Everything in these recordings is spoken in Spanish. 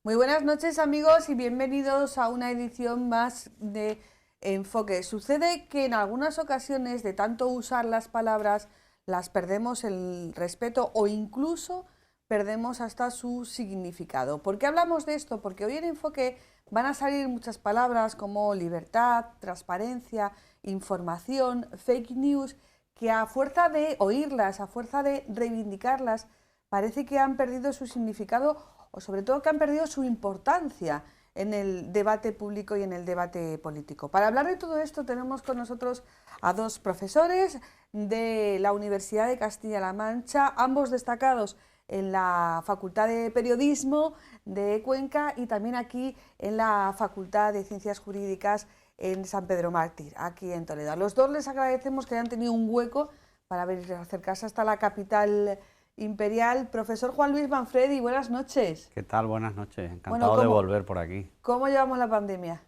Muy buenas noches amigos y bienvenidos a una edición más de Enfoque. Sucede que en algunas ocasiones de tanto usar las palabras las perdemos el respeto o incluso perdemos hasta su significado. ¿Por qué hablamos de esto? Porque hoy en Enfoque van a salir muchas palabras como libertad, transparencia, información, fake news, que a fuerza de oírlas, a fuerza de reivindicarlas, parece que han perdido su significado o sobre todo que han perdido su importancia en el debate público y en el debate político. Para hablar de todo esto tenemos con nosotros a dos profesores de la Universidad de Castilla-La Mancha, ambos destacados en la Facultad de Periodismo de Cuenca y también aquí en la Facultad de Ciencias Jurídicas en San Pedro Mártir, aquí en Toledo. A los dos les agradecemos que hayan tenido un hueco para venir a acercarse hasta la capital imperial. Profesor Juan Luis Manfredi, buenas noches. ¿Qué tal? Buenas noches, encantado de volver por aquí. ¿Cómo llevamos la pandemia?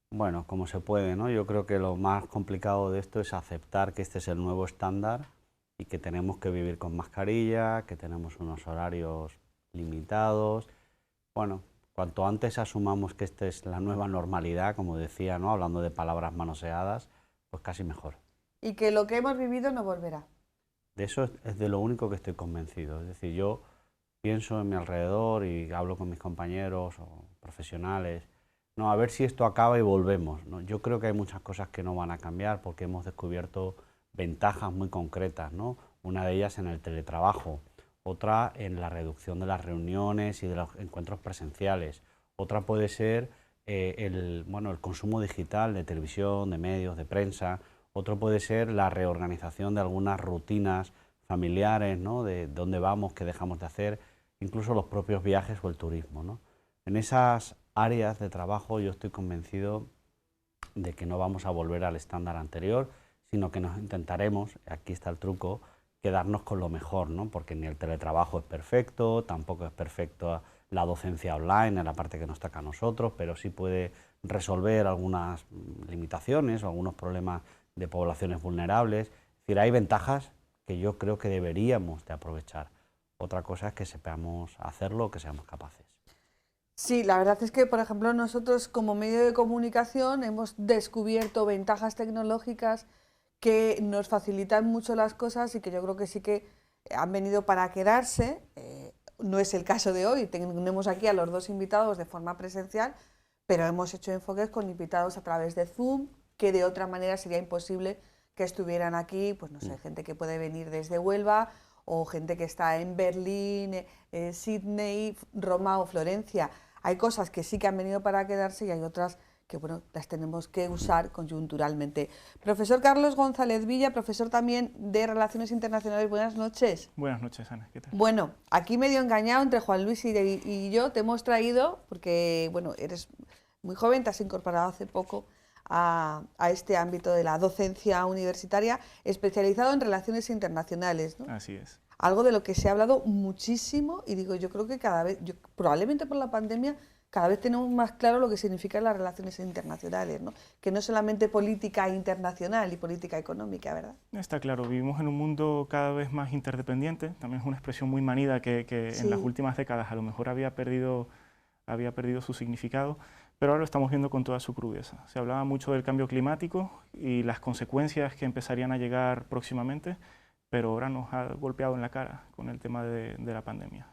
Bueno, como se puede, ¿no? Yo creo que lo más complicado de esto es aceptar que este es el nuevo estándar y que tenemos que vivir con mascarilla, que tenemos unos horarios limitados. Bueno, cuanto antes asumamos que esta es la nueva normalidad, como decía, ¿no? Hablando de palabras manoseadas, pues casi mejor. Y que lo que hemos vivido no volverá. De eso es de lo único que estoy convencido. Es decir, yo pienso en mi alrededor y hablo con mis compañeros o profesionales, no, a ver si esto acaba y volvemos, ¿no? Yo creo que hay muchas cosas que no van a cambiar porque hemos descubierto ventajas muy concretas, ¿no? Una de ellas en el teletrabajo, otra en la reducción de las reuniones y de los encuentros presenciales, otra puede ser el consumo digital de televisión, de medios, de prensa. Otro puede ser la reorganización de algunas rutinas familiares, ¿no? De dónde vamos, qué dejamos de hacer, incluso los propios viajes o el turismo, ¿no? En esas áreas de trabajo yo estoy convencido de que no vamos a volver al estándar anterior, sino que nos intentaremos, aquí está el truco, quedarnos con lo mejor, ¿no? Porque ni el teletrabajo es perfecto, tampoco es perfecto la docencia online en la parte que nos toca a nosotros, pero sí puede resolver algunas limitaciones o algunos problemas de poblaciones vulnerables. Es decir, hay ventajas que yo creo que deberíamos de aprovechar. Otra cosa es que sepamos hacerlo o que seamos capaces. Sí, la verdad es que, por ejemplo, nosotros como medio de comunicación hemos descubierto ventajas tecnológicas que nos facilitan mucho las cosas y que yo creo que sí que han venido para quedarse. No es el caso de hoy, tenemos aquí a los dos invitados de forma presencial, pero hemos hecho enfoques con invitados a través de Zoom, que de otra manera sería imposible que estuvieran aquí, pues no sé, gente que puede venir desde Huelva o gente que está en Berlín, Sydney, Roma o Florencia. Hay cosas que sí que han venido para quedarse y hay otras que bueno, las tenemos que usar coyunturalmente. Profesor Carlos González Villa, profesor también de Relaciones Internacionales, buenas noches. Buenas noches, Ana, ¿qué tal? Bueno, aquí medio engañado entre Juan Luis y yo te hemos traído, porque bueno, eres muy joven, te has incorporado hace poco a este ámbito de la docencia universitaria, especializado en relaciones internacionales, ¿no? Así es. Algo de lo que se ha hablado muchísimo y digo, yo creo que cada vez, probablemente por la pandemia, cada vez tenemos más claro lo que significan las relaciones internacionales, ¿no? Que no solamente política internacional y política económica, ¿verdad? Está claro, vivimos en un mundo cada vez más interdependiente, también es una expresión muy manida que sí, en las últimas décadas a lo mejor había perdido su significado, pero ahora lo estamos viendo con toda su crudeza. Se hablaba mucho del cambio climático y las consecuencias que empezarían a llegar próximamente, pero ahora nos ha golpeado en la cara con el tema de la pandemia.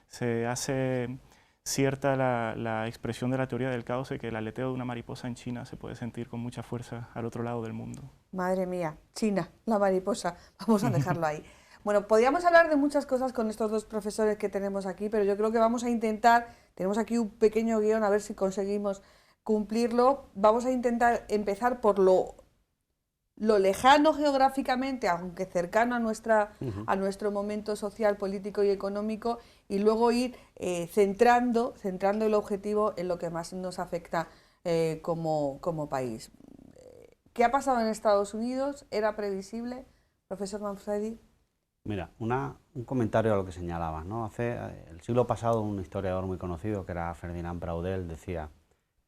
Se hace cierta la expresión de la teoría del caos de que el aleteo de una mariposa en China se puede sentir con mucha fuerza al otro lado del mundo. Madre mía, China, la mariposa, vamos a dejarlo ahí. Bueno, podríamos hablar de muchas cosas con estos dos profesores que tenemos aquí, pero yo creo que vamos a intentar, tenemos aquí un pequeño guión, a ver si conseguimos cumplirlo. Vamos a intentar empezar por lo lejano geográficamente, aunque cercano a nuestro momento social, político y económico, y luego ir centrando el objetivo en lo que más nos afecta como país. ¿Qué ha pasado en Estados Unidos? ¿Era previsible, profesor Manfredi? Mira, un comentario a lo que señalabas, ¿no? Hace el siglo pasado un historiador muy conocido, que era Ferdinand Braudel, decía: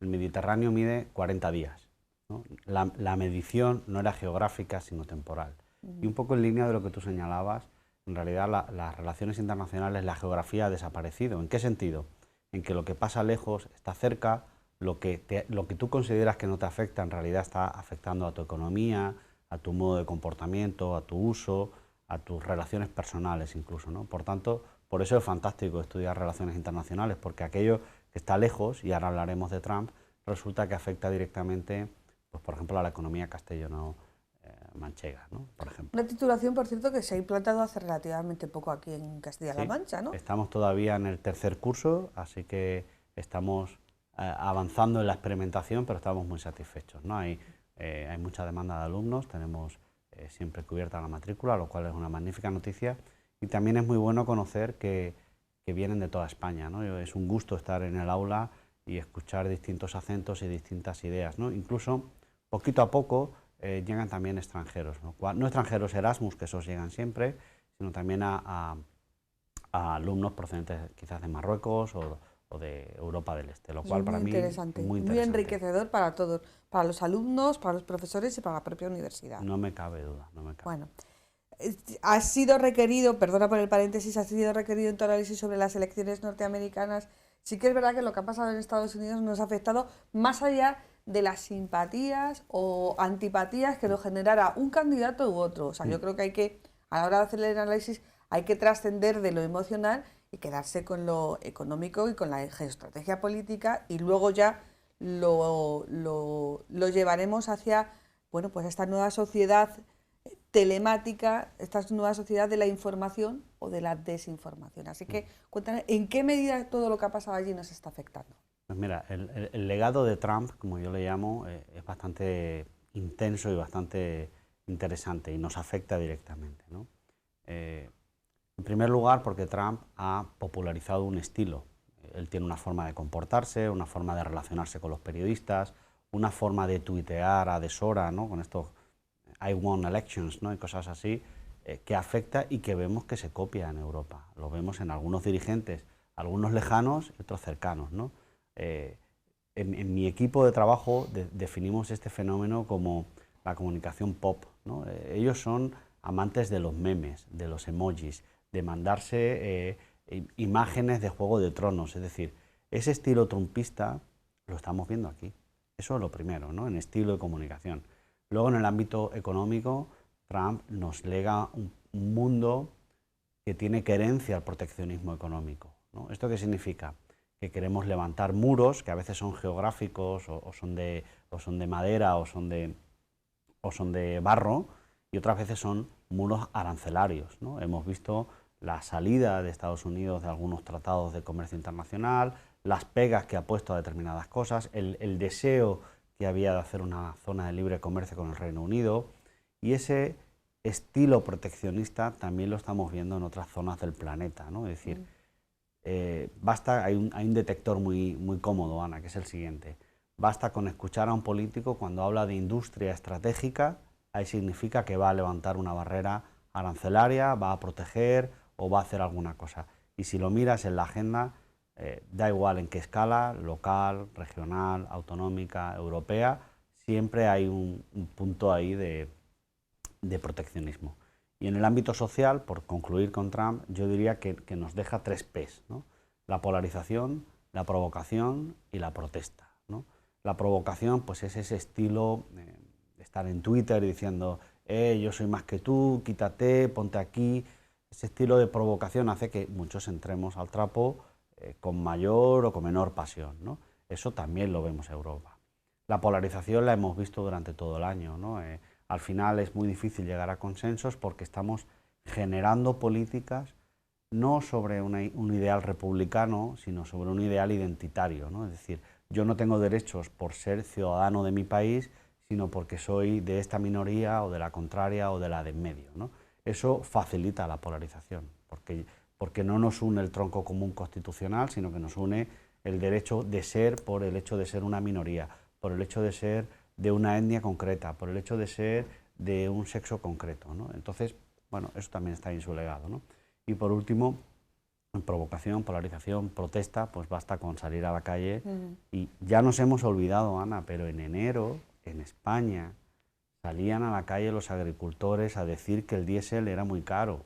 el Mediterráneo mide 40 días, ¿no? La medición no era geográfica, sino temporal. Y un poco en línea de lo que tú señalabas, en realidad las relaciones internacionales, la geografía ha desaparecido. ¿En qué sentido? en que lo que pasa lejos está cerca, lo que tú consideras que no te afecta en realidad está afectando a tu economía, a tu modo de comportamiento, a tu uso, a tus relaciones personales incluso, ¿no? Por tanto, por eso es fantástico estudiar relaciones internacionales, porque aquello que está lejos, y ahora hablaremos de Trump, resulta que afecta directamente, pues, por ejemplo, a la economía castellano-manchega, ¿no? Por ejemplo. Una titulación, por cierto, que se ha implantado hace relativamente poco aquí en Castilla-La Sí, Mancha, ¿no? estamos todavía en el tercer curso, así que estamos avanzando en la experimentación, pero estamos muy satisfechos, ¿no? Hay mucha demanda de alumnos, tenemos siempre cubierta la matrícula, lo cual es una magnífica noticia, y también es muy bueno conocer que vienen de toda España, ¿no? Es un gusto estar en el aula y escuchar distintos acentos y distintas ideas, ¿no? Incluso, poquito a poco, llegan también extranjeros, ¿no? No extranjeros Erasmus, que esos llegan siempre, sino también a alumnos procedentes quizás de Marruecos o de Europa del Este, lo cual para mí es muy muy interesante. enriquecedor para todos, para los alumnos, para los profesores y para la propia universidad. No me cabe duda, no me cabe. Bueno, ha sido requerido, perdona por el paréntesis, ha sido requerido en tu análisis sobre las elecciones norteamericanas. Sí que es verdad que lo que ha pasado en Estados Unidos nos ha afectado más allá de las simpatías o antipatías que nos generara un candidato u otro. O sea, yo creo que hay que, a la hora de hacer el análisis, hay que trascender de lo emocional y quedarse con lo económico y con la geoestrategia política, y luego ya lo llevaremos hacia, bueno, pues esta nueva sociedad telemática, esta nueva sociedad de la información o de la desinformación. Así que cuéntame, ¿en qué medida todo lo que ha pasado allí nos está afectando? Pues mira, el legado de Trump, como yo le llamo, es bastante intenso y bastante interesante y nos afecta directamente, ¿no? En primer lugar, porque Trump ha popularizado un estilo. Él tiene una forma de comportarse, una forma de relacionarse con los periodistas, una forma de tuitear a deshora, ¿no? Con estos I won elections, ¿no? Y cosas así, que afecta y que vemos que se copia en Europa. Lo vemos en algunos dirigentes, algunos lejanos y otros cercanos, ¿no? En mi equipo de trabajo definimos este fenómeno como la comunicación pop, ¿no? Ellos son amantes de los memes, de los emojis, de mandarse imágenes de Juego de Tronos, es decir, ese estilo trumpista lo estamos viendo aquí. Eso es lo primero, ¿no? En estilo de comunicación. Luego, en el ámbito económico, Trump nos lega un mundo que tiene querencia al proteccionismo económico, ¿no? ¿Esto qué significa? Que queremos levantar muros, que a veces son geográficos o son de madera o son de barro, y otras veces son muros arancelarios, ¿no? Hemos visto la salida de Estados Unidos de algunos tratados de comercio internacional, las pegas que ha puesto a determinadas cosas, el deseo que había de hacer una zona de libre comercio con el Reino Unido, y ese estilo proteccionista también lo estamos viendo en otras zonas del planeta, ¿no? Es decir, hay un detector muy cómodo, Ana, que es el siguiente. Basta con escuchar a un político cuando habla de industria estratégica, ahí significa que va a levantar una barrera arancelaria, va a proteger o va a hacer alguna cosa. Y si lo miras en la agenda, da igual en qué escala, local, regional, autonómica, europea, siempre hay un punto ahí de proteccionismo. Y en el ámbito social, por concluir con Trump, yo diría que nos deja 3 P's, ¿no? La polarización, la provocación y la protesta, ¿no? La provocación, pues es ese estilo de estar en Twitter diciendo yo soy más que tú, quítate, ponte aquí. Ese estilo de provocación hace que muchos entremos al trapo con mayor o con menor pasión, ¿no? Eso también lo vemos en Europa. La polarización la hemos visto durante todo el año, ¿no? Al final es muy difícil llegar a consensos porque estamos generando políticas no sobre un ideal republicano, sino sobre un ideal identitario, ¿no? Es decir, yo no tengo derechos por ser ciudadano de mi país, sino porque soy de esta minoría o de la contraria o de la de en medio, ¿no? Eso facilita la polarización, porque no nos une el tronco común constitucional, sino que nos une el derecho de ser por el hecho de ser una minoría, por el hecho de ser de una etnia concreta, por el hecho de ser de un sexo concreto, ¿no? Entonces, bueno, eso también está en su legado, ¿no? Y por último, en provocación, polarización, protesta, pues basta con salir a la calle. Y ya nos hemos olvidado, Ana, pero en enero, en España, salían a la calle los agricultores a decir que el diésel era muy caro,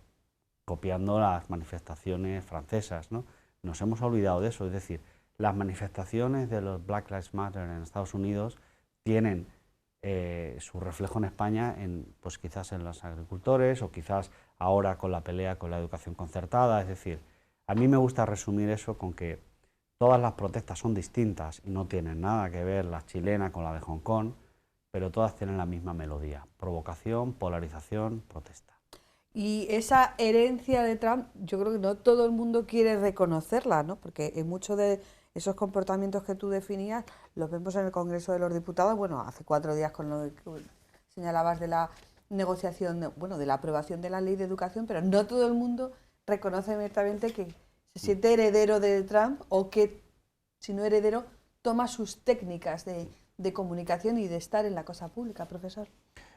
copiando las manifestaciones francesas, ¿no? Nos hemos olvidado de eso, es decir, las manifestaciones de los Black Lives Matter en Estados Unidos tienen su reflejo en España, pues quizás en los agricultores o quizás ahora con la pelea con la educación concertada. Es decir, a mí me gusta resumir eso con que todas las protestas son distintas y no tienen nada que ver la chilena con la de Hong Kong, pero todas tienen la misma melodía: provocación, polarización, protesta. Y esa herencia de Trump, yo creo que no todo el mundo quiere reconocerla, ¿no? Porque en muchos de esos comportamientos que tú definías los vemos en el Congreso de los Diputados. Bueno, hace 4 días con lo que señalabas de la negociación, bueno, de la aprobación de la ley de educación, pero no todo el mundo reconoce abiertamente que se siente heredero de Trump, o que, si no heredero, toma sus técnicas de comunicación y de estar en la cosa pública, profesor.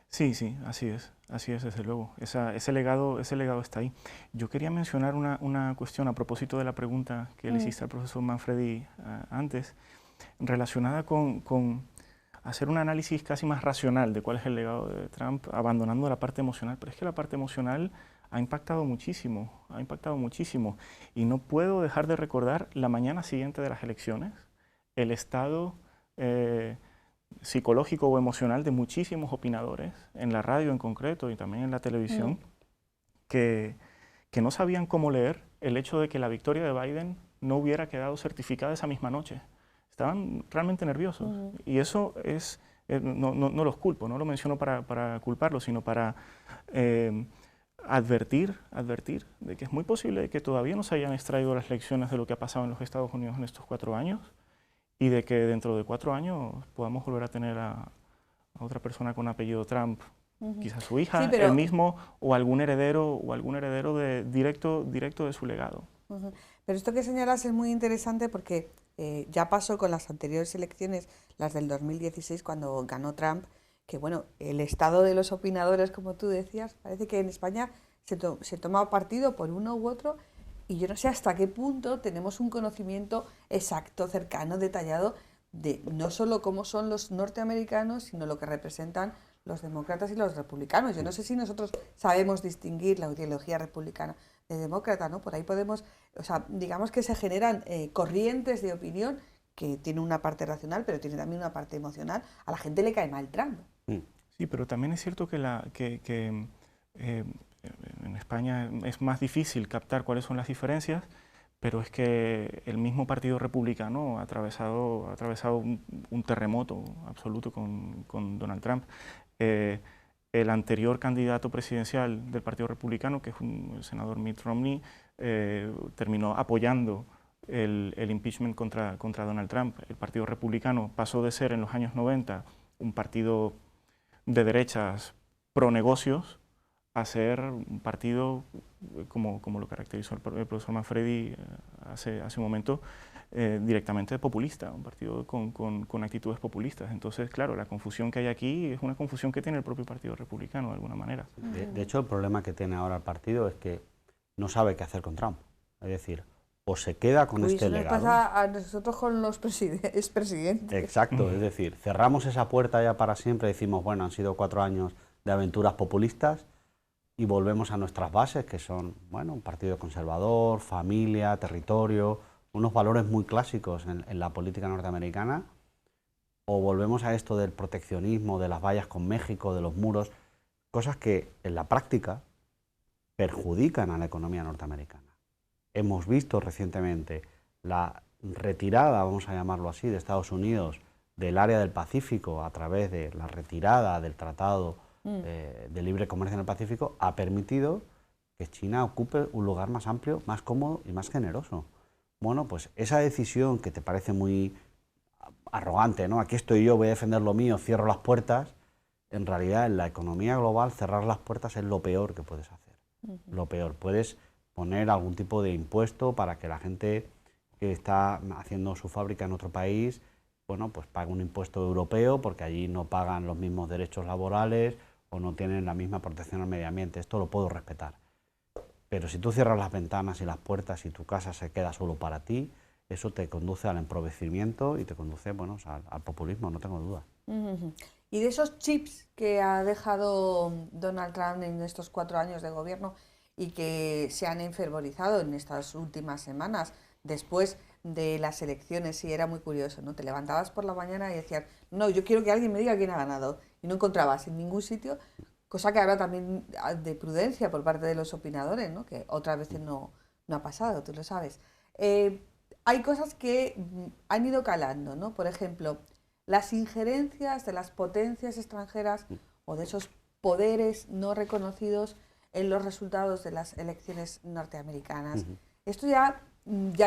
Sí, sí, así es, desde luego. Ese legado está ahí. Yo quería mencionar una cuestión a propósito de la pregunta que le hiciste al profesor Manfredi antes, relacionada con hacer un análisis casi más racional de cuál es el legado de Trump, abandonando la parte emocional. Pero es que la parte emocional ha impactado muchísimo, y no puedo dejar de recordar la mañana siguiente de las elecciones, el estado psicológico o emocional de muchísimos opinadores, en la radio en concreto y también en la televisión, que no sabían cómo leer el hecho de que la victoria de Biden no hubiera quedado certificada esa misma noche. Estaban realmente nerviosos. Y eso es, no los culpo, no lo menciono para culparlos, sino para advertir de que es muy posible que todavía no se hayan extraído las lecciones de lo que ha pasado en los Estados Unidos en estos 4 años, y de que dentro de 4 años podamos volver a tener a otra persona con apellido Trump, quizás su hija, sí, él mismo, o algún heredero directo de su legado. Pero esto que señalas es muy interesante porque ya pasó con las anteriores elecciones, las del 2016, cuando ganó Trump, que bueno, el estado de los opinadores, como tú decías, parece que en España se toma partido por uno u otro, y yo no sé hasta qué punto tenemos un conocimiento exacto, cercano, detallado de no solo cómo son los norteamericanos, sino lo que representan los demócratas y los republicanos. Yo no sé si nosotros sabemos distinguir la ideología republicana de demócrata, ¿no? Por ahí podemos, o sea, digamos que se generan corrientes de opinión que tienen una parte racional, pero tienen también una parte emocional. A la gente le cae mal Trump. Sí, pero también es cierto que en España es más difícil captar cuáles son las diferencias, pero es que el mismo Partido Republicano ha atravesado un terremoto absoluto con Donald Trump. El anterior candidato presidencial del Partido Republicano, que es el senador Mitt Romney, terminó apoyando el impeachment contra Donald Trump. El Partido Republicano pasó de ser en los años 90 un partido de derechas pro negocios a ser un partido, como lo caracterizó el profesor Manfredi hace un momento, directamente populista, un partido con actitudes populistas. Entonces, claro, la confusión que hay aquí es una confusión que tiene el propio Partido Republicano, de alguna manera. De hecho, el problema que tiene ahora el partido es que no sabe qué hacer con Trump. Es decir, o se queda con este legado. Eso nos pasa a nosotros con los expresidentes. Exacto, es decir, cerramos esa puerta ya para siempre, decimos, bueno, han sido 4 años de aventuras populistas, y volvemos a nuestras bases, que son, bueno, un partido conservador, familia, territorio, unos valores muy clásicos en la política norteamericana, o volvemos a esto del proteccionismo, de las vallas con México, de los muros, cosas que en la práctica perjudican a la economía norteamericana. Hemos visto recientemente la retirada, vamos a llamarlo así, de Estados Unidos del área del Pacífico a través de la retirada del Tratado de Libre Comercio en el Pacífico, ha permitido que China ocupe un lugar más amplio, más cómodo y más generoso. Bueno, pues esa decisión que te parece muy arrogante, ¿no? Aquí estoy yo, voy a defender lo mío, cierro las puertas. En realidad, en la economía global, cerrar las puertas es lo peor que puedes hacer. Lo peor. Puedes poner algún tipo de impuesto para que la gente que está haciendo su fábrica en otro país, bueno, pues pague un impuesto europeo, porque allí no pagan los mismos derechos laborales o no tienen la misma protección al medio ambiente. Esto lo puedo respetar. Pero si tú cierras las ventanas y las puertas y tu casa se queda solo para ti, eso te conduce al empobrecimiento y te conduce, bueno, al populismo, no tengo duda. Y de esos chips que ha dejado Donald Trump en estos 4 años de gobierno y que se han enfervorizado en estas últimas semanas, después de las elecciones y era muy curioso, ¿no? Te levantabas por la mañana y decías, no, yo quiero que alguien me diga quién ha ganado. Y no encontrabas en ningún sitio, cosa que habla también de prudencia por parte de los opinadores, ¿no? Que otras veces no ha pasado, tú lo sabes. Hay cosas que han ido calando, ¿no? Por ejemplo, las injerencias de las potencias extranjeras o de esos poderes no reconocidos en los resultados de las elecciones norteamericanas. Esto ya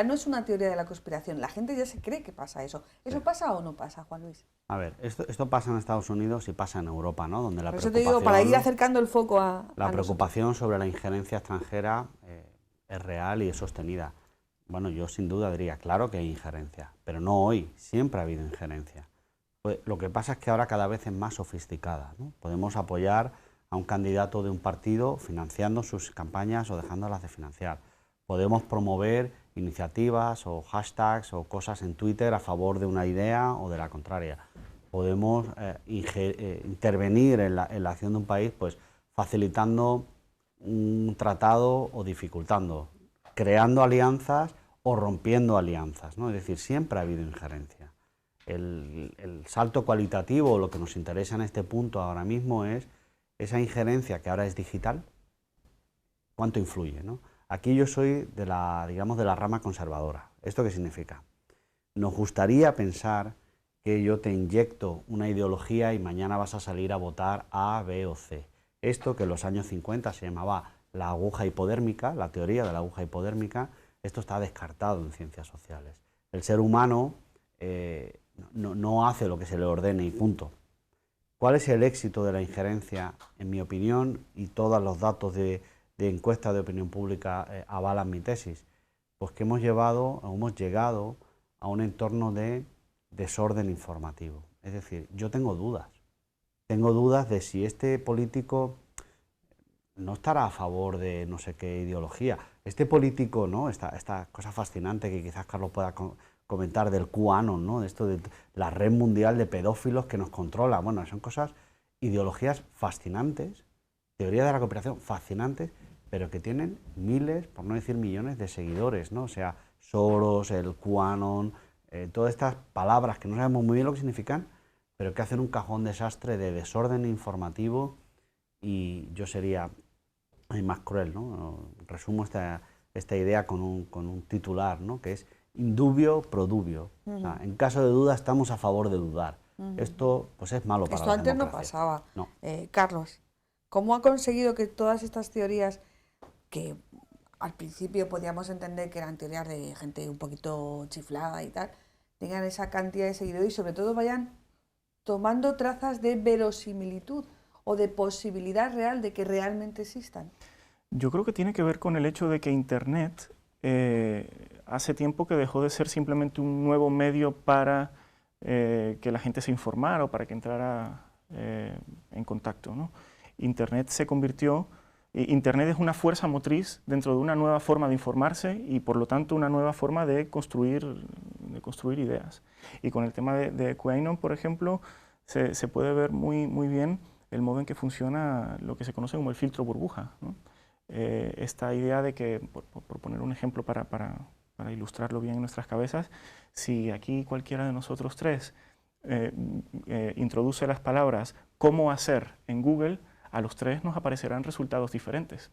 no es una teoría de la conspiración, la gente ya se cree que pasa eso. ¿Eso pasa o no pasa, Juan Luis? A ver, esto pasa en Estados Unidos y pasa en Europa, ¿no? Donde la Por eso te digo, para ir acercando el foco la preocupación sobre la injerencia extranjera es real y es sostenida. Bueno, yo sin duda diría, claro que hay injerencia, pero no hoy, siempre ha habido injerencia. Pues, lo que pasa es que ahora cada vez es más sofisticada, ¿no? Podemos apoyar a un candidato de un partido financiando sus campañas o dejándolas de financiar. Podemos promover iniciativas o hashtags o cosas en Twitter a favor de una idea o de la contraria. Podemos intervenir en la acción de un país, pues facilitando un tratado o dificultando, creando alianzas o rompiendo alianzas, ¿no? Es decir, siempre ha habido injerencia. El salto cualitativo, lo que nos interesa en este punto ahora mismo es esa injerencia que ahora es digital, ¿cuánto influye, ¿no? Aquí yo soy de la, digamos, de la rama conservadora. ¿Esto qué significa? Nos gustaría pensar que yo te inyecto una ideología y mañana vas a salir a votar A, B o C. Esto que en los años 50 se llamaba la aguja hipodérmica, la teoría de la aguja hipodérmica, esto está descartado en ciencias sociales. El ser humano no hace lo que se le ordene y punto. ¿Cuál es el éxito de la injerencia? En mi opinión, y todos los datos de encuestas de opinión pública avalan mi tesis, pues que hemos llegado a un entorno de desorden informativo. Es decir, yo tengo dudas de si este político no estará a favor de no sé qué ideología. Este político, ¿no? Esta cosa fascinante que quizás Carlos pueda comentar del QAnon, ¿no? De esto de la red mundial de pedófilos que nos controla. Bueno, son cosas, ideologías fascinantes, teoría de la cooperación fascinantes, pero que tienen miles, por no decir millones, de seguidores, ¿no? O sea, Soros, el QAnon, todas estas palabras que no sabemos muy bien lo que significan, pero que hacen un cajón desastre de desorden informativo, y yo sería más cruel, ¿no? Resumo esta idea con un titular, ¿no? Que es indubio pro dubio. O sea, en caso de duda estamos a favor de dudar. Esto pues es malo para la democracia. Esto antes no pasaba. No. Carlos, ¿cómo ha conseguido que todas estas teorías, que al principio podíamos entender que eran teorías de gente un poquito chiflada y tal, tengan esa cantidad de seguidores y sobre todo vayan tomando trazas de verosimilitud o de posibilidad real de que realmente existan? Yo creo que tiene que ver con el hecho de que Internet hace tiempo que dejó de ser simplemente un nuevo medio para que la gente se informara o para que entrara en contacto, ¿no? Internet es una fuerza motriz dentro de una nueva forma de informarse y por lo tanto una nueva forma de construir ideas. Y con el tema de QAnon, por ejemplo, se puede ver muy bien el modo en que funciona lo que se conoce como el filtro burbuja, ¿no? Esta idea de que, por poner un ejemplo para ilustrarlo bien en nuestras cabezas, si aquí cualquiera de nosotros tres introduce las palabras «cómo hacer» en Google, a los tres nos aparecerán resultados diferentes.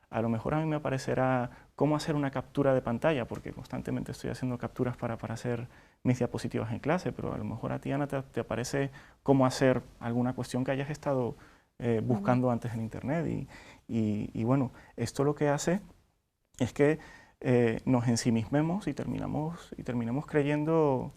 A lo mejor a mí me aparecerá cómo hacer una captura de pantalla, porque constantemente estoy haciendo capturas para hacer mis diapositivas en clase, pero a lo mejor a ti, Ana, te aparece cómo hacer alguna cuestión que hayas estado buscando antes en Internet. Y bueno, esto lo que hace es que nos ensimismemos y terminamos creyendo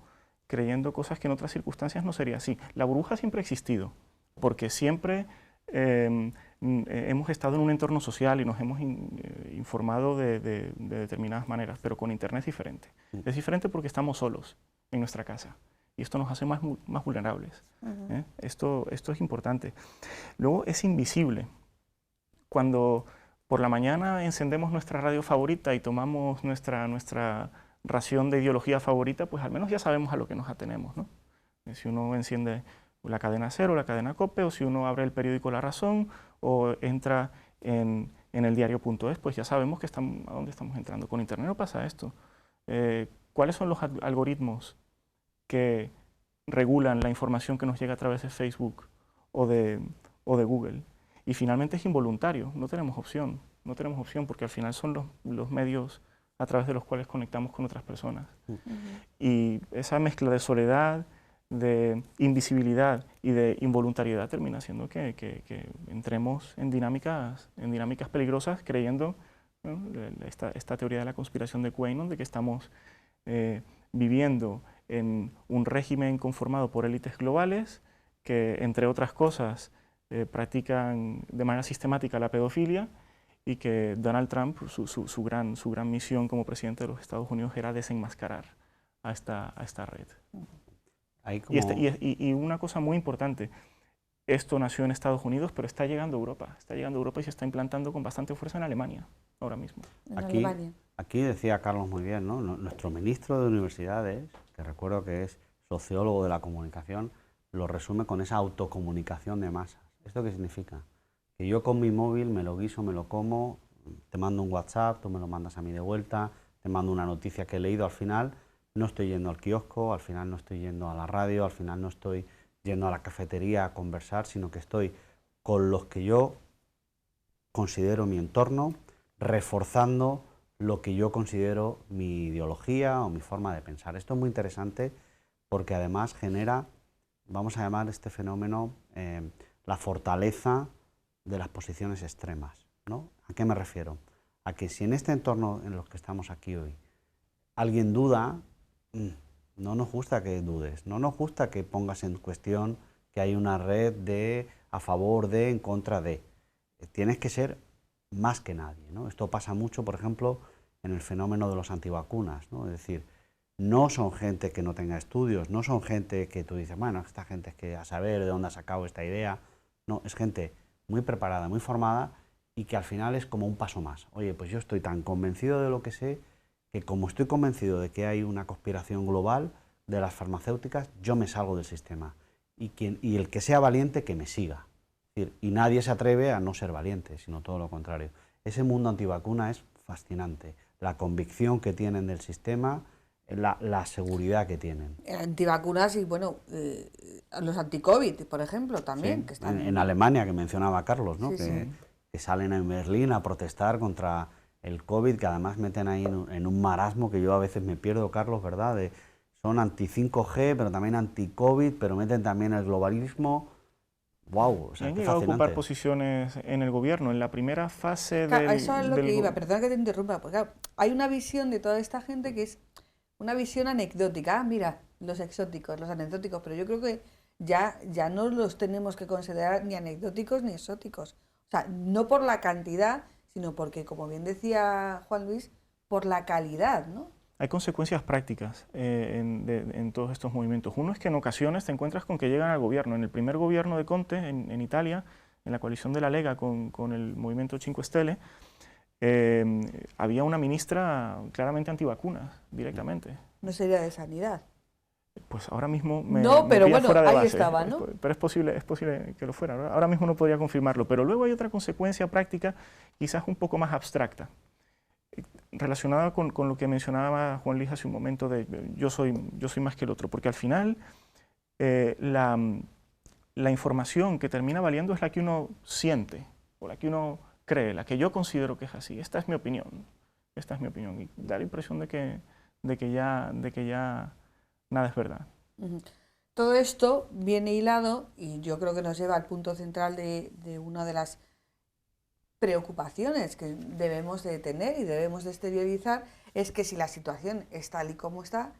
cosas que en otras circunstancias no sería así. La burbuja siempre ha existido, porque siempre hemos estado en un entorno social y nos hemos informado de determinadas maneras, pero con Internet es diferente. Es diferente porque estamos solos en nuestra casa y esto nos hace más vulnerables. Esto es importante. Luego es invisible. Cuando por la mañana encendemos nuestra radio favorita y tomamos nuestra ración de ideología favorita, pues al menos ya sabemos a lo que nos atenemos, ¿no? Si uno enciende la cadena Cero, la cadena COPE, o si uno abre el periódico La Razón o entra en el diario.es, pues ya sabemos a dónde estamos entrando. Con Internet no pasa esto. cuáles son los algoritmos que regulan la información que nos llega a través de Facebook o de Google. Y finalmente es involuntario, no tenemos opción porque al final son los medios a través de los cuales conectamos con otras personas. Y esa mezcla de soledad, de invisibilidad y de involuntariedad termina haciendo que entremos en dinámicas peligrosas creyendo, ¿no?, esta teoría de la conspiración de Quanon, de que estamos viviendo en un régimen conformado por élites globales que, entre otras cosas, practican de manera sistemática la pedofilia, y que Donald Trump, su gran misión como presidente de los Estados Unidos era desenmascarar a esta red. Y una cosa muy importante, esto nació en Estados Unidos, pero está llegando a Europa y se está implantando con bastante fuerza en Alemania ahora mismo. Aquí decía Carlos muy bien, ¿no? Nuestro ministro de Universidades, que recuerdo que es sociólogo de la comunicación, lo resume con esa autocomunicación de masas. ¿Esto qué significa? Que yo con mi móvil me lo guiso, me lo como, te mando un WhatsApp, tú me lo mandas a mí de vuelta, te mando una noticia que he leído, al final no estoy yendo al kiosco, al final no estoy yendo a la radio, al final no estoy yendo a la cafetería a conversar, sino que estoy con los que yo considero mi entorno, reforzando lo que yo considero mi ideología o mi forma de pensar. Esto es muy interesante porque además genera, vamos a llamar este fenómeno, la fortaleza de las posiciones extremas, ¿no? ¿A qué me refiero? A que si en este entorno en los que estamos aquí hoy alguien duda, no nos gusta que dudes, no nos gusta que pongas en cuestión que hay una red de a favor de, en contra de. Tienes que ser más que nadie, ¿no? Esto pasa mucho, por ejemplo, en el fenómeno de los antivacunas, ¿no? Es decir, no son gente que no tenga estudios, no son gente que tú dices, bueno, esta gente es que a saber de dónde ha sacado esta idea. No, es gente muy preparada, muy formada, y que al final es como un paso más. Oye, pues yo estoy tan convencido de lo que sé, que como estoy convencido de que hay una conspiración global de las farmacéuticas, yo me salgo del sistema. Y el que sea valiente, que me siga. Es decir, y nadie se atreve a no ser valiente, sino todo lo contrario. Ese mundo antivacuna es fascinante. La convicción que tienen del sistema, la seguridad que tienen. Antivacunas y, bueno, los anti-COVID, por ejemplo, también. Sí, que están en Alemania, que mencionaba Carlos, ¿no? Sí, que salen en Berlín a protestar contra el COVID, que además meten ahí en un marasmo que yo a veces me pierdo, Carlos, ¿verdad? Son anti-5G, pero también anti-COVID, pero meten también el globalismo. ¡Wow! O sea, han qué llegado a fascinante. ocupar posiciones en el gobierno, en la primera fase Claro, del... eso es lo que iba, perdona que te interrumpa, porque claro, hay una visión de toda esta gente que es una visión anecdótica. Ah, mira, los exóticos, los anecdóticos, pero yo creo que ya no los tenemos que considerar ni anecdóticos ni exóticos. O sea, no por la cantidad, sino porque, como bien decía Juan Luis, por la calidad, ¿no? Hay consecuencias prácticas en todos estos movimientos. Uno es que en ocasiones te encuentras con que llegan al gobierno. En el primer gobierno de Conte, en Italia, en la coalición de la Lega con el movimiento Cinque Stelle, había una ministra claramente antivacunas, directamente. No sería de sanidad. Pues ahora mismo no, pero bueno, fuera de ahí base. estaba, ¿no? Pero es posible que lo fuera. Ahora mismo no podría confirmarlo. Pero luego hay otra consecuencia práctica, quizás un poco más abstracta, relacionada con lo que mencionaba Juan Luis hace un momento de yo soy más que el otro, porque al final la información que termina valiendo es la que uno siente, o la que uno cree, la que yo considero que es así. Esta es mi opinión, y da la impresión de que ya nada es verdad. Todo esto viene hilado, y yo creo que nos lleva al punto central de una de las preocupaciones que debemos de tener y debemos de exteriorizar, es que si la situación es tal y como está,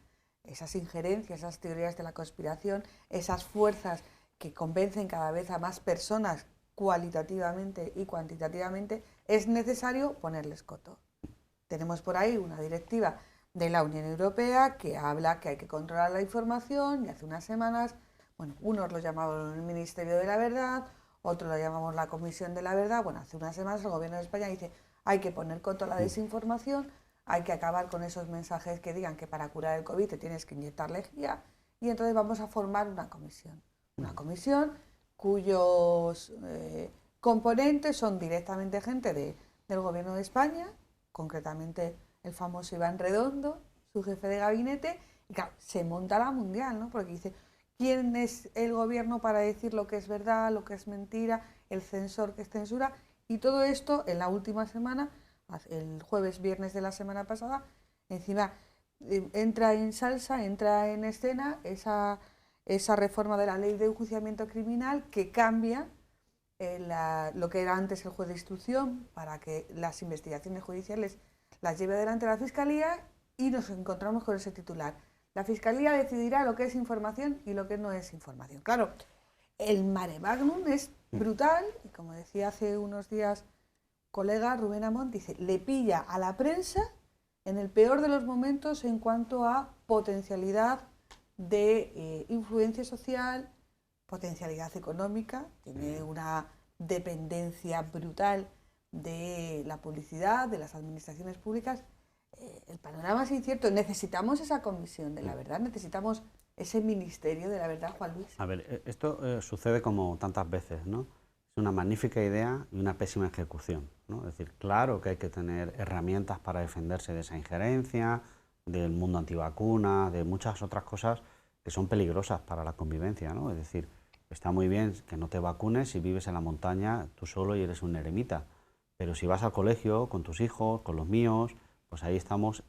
esas injerencias, esas teorías de la conspiración, esas fuerzas que convencen cada vez a más personas cualitativamente y cuantitativamente, es necesario ponerles coto. Tenemos por ahí una directiva de la Unión Europea que habla que hay que controlar la información, y hace unas semanas, bueno, unos lo llamaban el Ministerio de la Verdad, otros lo llamamos la Comisión de la Verdad. Bueno, hace unas semanas el Gobierno de España dice hay que poner coto a la desinformación, hay que acabar con esos mensajes que digan que para curar el COVID te tienes que inyectar lejía, y entonces vamos a formar una comisión cuyos componentes son directamente gente del Gobierno de España, concretamente el famoso Iván Redondo, su jefe de gabinete, y claro, se monta la mundial, ¿no? Porque dice, ¿quién es el gobierno para decir lo que es verdad, lo que es mentira, el censor que es censura? Y todo esto en la última semana, el jueves, viernes de la semana pasada, encima entra en salsa, entra en escena esa reforma de la ley de enjuiciamiento criminal que cambia lo que era antes el juez de instrucción para que las investigaciones judiciales las lleve adelante la Fiscalía, y nos encontramos con ese titular. La Fiscalía decidirá lo que es información y lo que no es información. Claro, el mare magnum es brutal, y como decía hace unos días colega Rubén Amont, dice, le pilla a la prensa en el peor de los momentos en cuanto a potencialidad de influencia social, potencialidad económica, tiene una dependencia brutal de la publicidad, de las administraciones públicas. El panorama es incierto. Necesitamos esa comisión de la verdad, necesitamos ese ministerio de la verdad, Juan Luis. A ver, esto sucede como tantas veces, ¿no? Es una magnífica idea y una pésima ejecución, ¿no? Es decir, claro que hay que tener herramientas para defenderse de esa injerencia, del mundo antivacunas, de muchas otras cosas que son peligrosas para la convivencia, ¿no? Es decir, está muy bien que no te vacunes si vives en la montaña tú solo y eres un eremita, pero si vas al colegio con tus hijos, con los míos, pues ahí estamos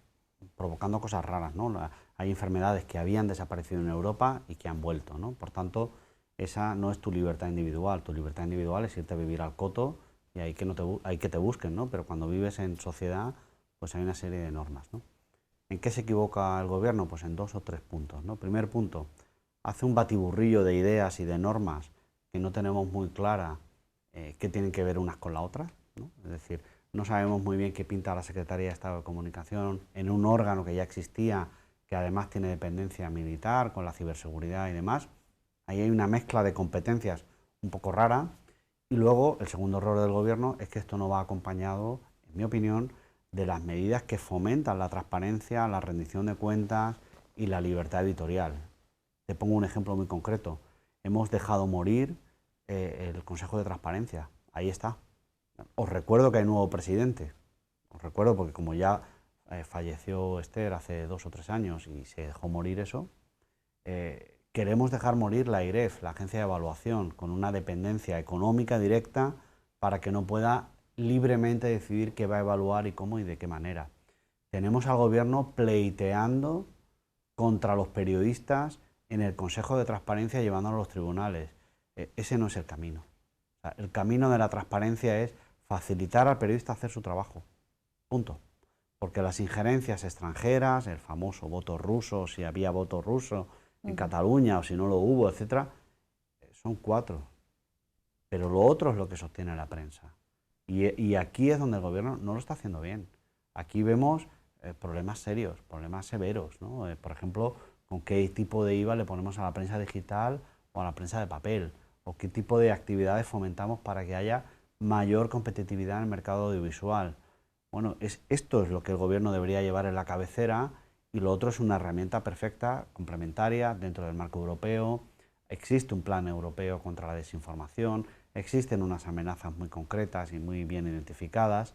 provocando cosas raras, ¿no? Hay enfermedades que habían desaparecido en Europa y que han vuelto, ¿no? Por tanto, esa no es tu libertad individual. Tu libertad individual es irte a vivir al coto y ahí que te busquen, ¿no? Pero cuando vives en sociedad, pues hay una serie de normas, ¿no? ¿En qué se equivoca el gobierno? Pues en 2 o 3 puntos, ¿no? Primer punto, hace un batiburrillo de ideas y de normas que no tenemos muy clara qué tienen que ver unas con la otra, ¿no? Es decir, no sabemos muy bien qué pinta la Secretaría de Estado de Comunicación en un órgano que ya existía, que además tiene dependencia militar, con la ciberseguridad y demás. Ahí hay una mezcla de competencias un poco rara. Y luego, el segundo error del gobierno es que esto no va acompañado, en mi opinión, de las medidas que fomentan la transparencia, la rendición de cuentas y la libertad editorial. Te pongo un ejemplo muy concreto. Hemos dejado morir el Consejo de Transparencia. Ahí está. Os recuerdo que hay nuevo presidente. Os recuerdo porque como ya falleció Esther hace 2 o 3 años y se dejó morir eso, queremos dejar morir la AIREF, la Agencia de Evaluación, con una dependencia económica directa para que no pueda libremente decidir qué va a evaluar y cómo y de qué manera. Tenemos al gobierno pleiteando contra los periodistas en el Consejo de Transparencia, llevándolo a los tribunales. Ese no es el camino. O sea, el camino de la transparencia es facilitar al periodista hacer su trabajo. Punto. Porque las injerencias extranjeras, el famoso voto ruso, si había voto ruso en Cataluña o si no lo hubo, etcétera, son 4. Pero lo otro es lo que sostiene la prensa. Y aquí es donde el gobierno no lo está haciendo bien. Aquí vemos problemas serios, problemas severos, ¿no? Por ejemplo, con qué tipo de IVA le ponemos a la prensa digital o a la prensa de papel, o qué tipo de actividades fomentamos para que haya mayor competitividad en el mercado audiovisual. Bueno, esto es lo que el gobierno debería llevar en la cabecera, y lo otro es una herramienta perfecta, complementaria, dentro del marco europeo. Existe un plan europeo contra la desinformación, existen unas amenazas muy concretas y muy bien identificadas,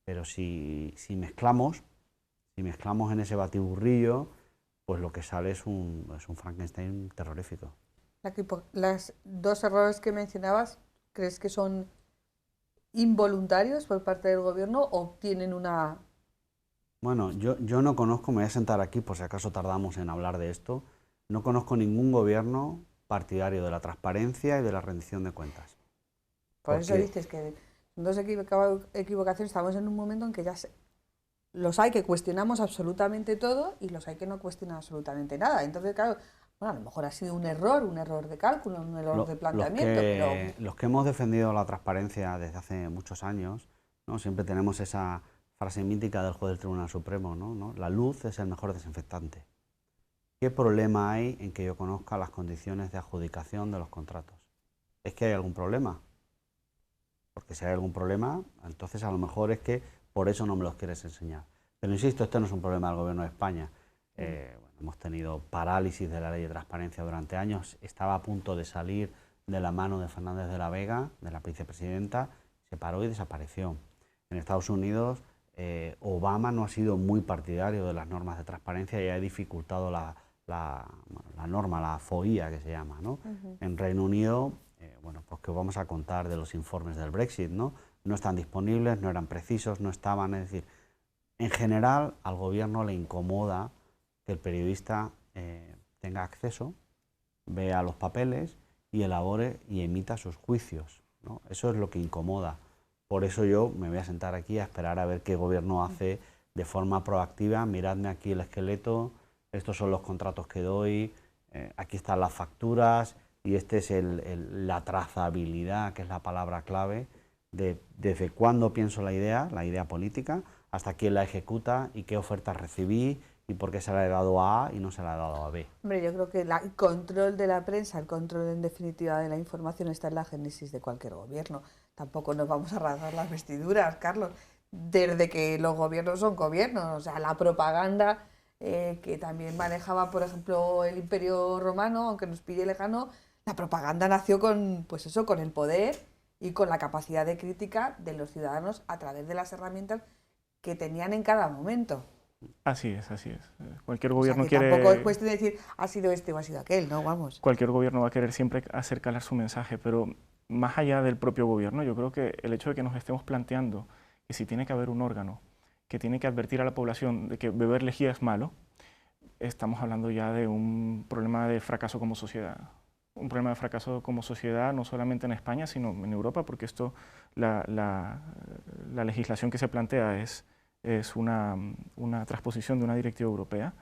pero si mezclamos en ese batiburrillo, pues lo que sale es un Frankenstein terrorífico. Las 2 errores que mencionabas, ¿crees que son involuntarios por parte del gobierno o tienen una...? Bueno, yo no conozco, me voy a sentar aquí por si acaso tardamos en hablar de esto, no conozco ningún gobierno partidario de la transparencia y de la rendición de cuentas. Por eso dices que son 2 equivocaciones, estamos en un momento en que ya los hay que cuestionamos absolutamente todo y los hay que no cuestionan absolutamente nada. Entonces, claro, bueno, a lo mejor ha sido un error de cálculo, un error de planteamiento, pero... Los que hemos defendido la transparencia desde hace muchos años, ¿no? Siempre tenemos esa frase mítica del juez del Tribunal Supremo, ¿no? La luz es el mejor desinfectante. ¿Qué problema hay en que yo conozca las condiciones de adjudicación de los contratos? ¿Es que hay algún problema? Porque si hay algún problema, entonces a lo mejor es que por eso no me los quieres enseñar. Pero insisto, este no es un problema del Gobierno de España. Bueno, hemos tenido parálisis de la ley de transparencia durante años. Estaba a punto de salir de la mano de Fernández de la Vega, de la vicepresidenta, se paró y desapareció. En Estados Unidos Obama no ha sido muy partidario de las normas de transparencia y ha dificultado la norma, la FOIA que se llama, ¿no? En Reino Unido, bueno, pues que vamos a contar de los informes del Brexit, ¿no? No están disponibles, no eran precisos, no estaban, es decir, en general al gobierno le incomoda que el periodista tenga acceso, vea los papeles y elabore y emita sus juicios, ¿no? Eso es lo que incomoda. Por eso yo me voy a sentar aquí a esperar a ver qué gobierno hace de forma proactiva. Miradme aquí el esqueleto, estos son los contratos que doy, aquí están las facturas y este es la trazabilidad, que es la palabra clave, desde cuándo pienso la idea política, hasta quién la ejecuta y qué ofertas recibí y por qué se la he dado a A y no se la he dado a B. Hombre, yo creo que el control de la prensa, el control en definitiva de la información está en la génesis de cualquier gobierno. Tampoco nos vamos a rasgar las vestiduras, Carlos, desde que los gobiernos son gobiernos. O sea, la propaganda que también manejaba, por ejemplo, el Imperio Romano, aunque nos pille lejano, la propaganda nació con, pues eso, con el poder y con la capacidad de crítica de los ciudadanos a través de las herramientas que tenían en cada momento. Así es, así es. Cualquier gobierno quiere... Tampoco es cuestión de decir, ha sido este o ha sido aquel, ¿no? Vamos. Cualquier gobierno va a querer siempre hacer calar su mensaje, pero más allá del propio gobierno, yo creo que el hecho de que nos estemos planteando que si tiene que haber un órgano que tiene que advertir a la población de que beber lejía es malo, estamos hablando ya de un problema de fracaso como sociedad. Un problema de fracaso como sociedad no solamente en España, sino en Europa, porque esto, la legislación que se plantea es una transposición de una directiva europea.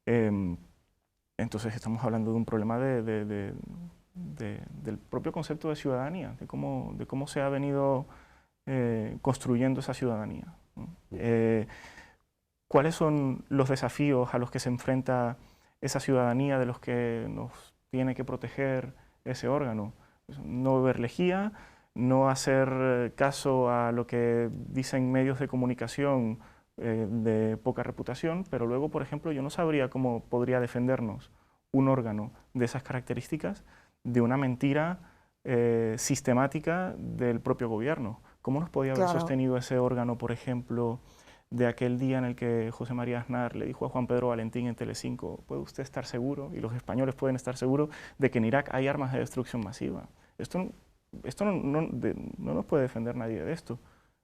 Entonces estamos hablando de un problema del propio concepto de ciudadanía, de cómo se ha venido construyendo esa ciudadanía, ¿no? ¿Cuáles son los desafíos a los que se enfrenta esa ciudadanía de los que nos tiene que proteger ese órgano? No beber lejía, no hacer caso a lo que dicen medios de comunicación de poca reputación, pero luego, por ejemplo, yo no sabría cómo podría defendernos un órgano de esas características de una mentira sistemática del propio gobierno. ¿Cómo nos podía haber sostenido ese órgano, por ejemplo, de aquel día en el que José María Aznar le dijo a Juan Pedro Valentín en Telecinco: ¿puede usted estar seguro, y los españoles pueden estar seguros, de que en Irak hay armas de destrucción masiva? Esto no nos puede defender nadie de esto,